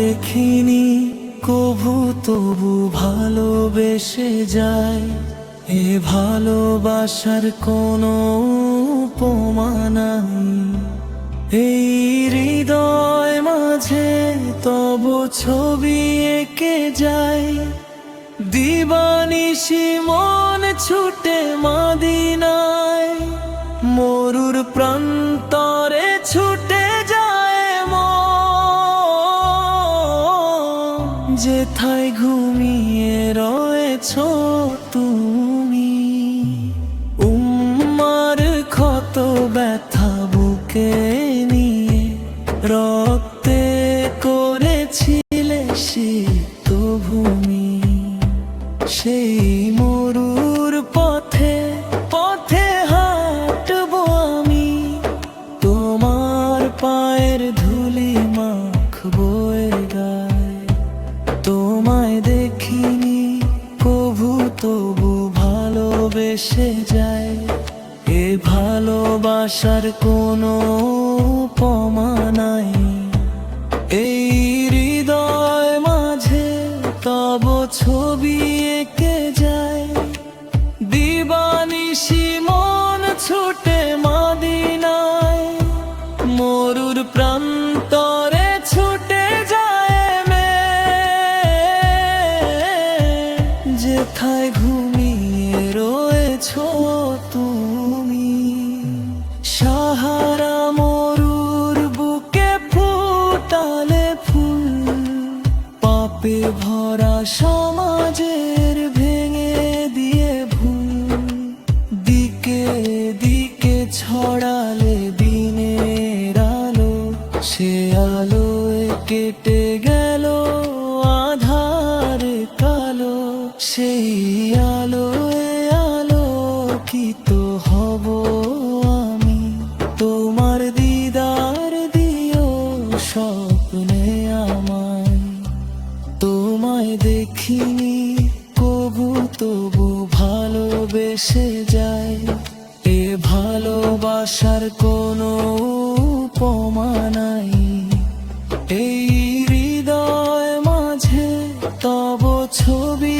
দেখিনি কভু তবু ভালোবেসে যায়। এ ভালোবাসার কোনো উপমা নাই। এই হৃদয় মাঝে তব ছবি এঁকে যায়। দিবানিশি মন ছুটে মাদিনায়, মরুর প্রান্তরে ছুটে যায় মন। যেথায় ঘুমিয়ে রয়েছ তুমি, উম্মার ক্ষত ব্যথা বুকে নিয়ে রক্তে করেছিলে সিক্ত ভূমি। সেই মরুর পথে পথে হাঁটবো আমি, তোমার পায়ের ধুলি মাখবো এ গায়ে। তোমায় দেখিনি কভু তবু ভালোবেসে যায়। এ ভালোবাসার কোনো উপমা নাই। এই হৃদয় মাঝে তব ছবি এঁকে যায়। দিবানিশি মন ছুটে মাদিনায়, মরুর প্রান্তরে ছুটে যায় মেয়ে। যেথায় ঘুমিয়ে রয়েছ তুমি, সাহারা মরুর বুকে ফুটালে ফুল। পাপে ভরা সমাজের ভেঙে দিয়ে ভুল, দিকে দিকে ছড়ালে দিনের আলো। সে আলোয় কেটে গেল আধার কালো। সেই আলোয় আলোকিত হব আমি, তোমার দিদার দিও স্বপ্নে আমায়। তোমায় দেখিনি কভু তবু ভালোবেসে যায়। এ ভালোবাসার কোনো উপমা নাই। এই হৃদয় মাঝে তব ছবি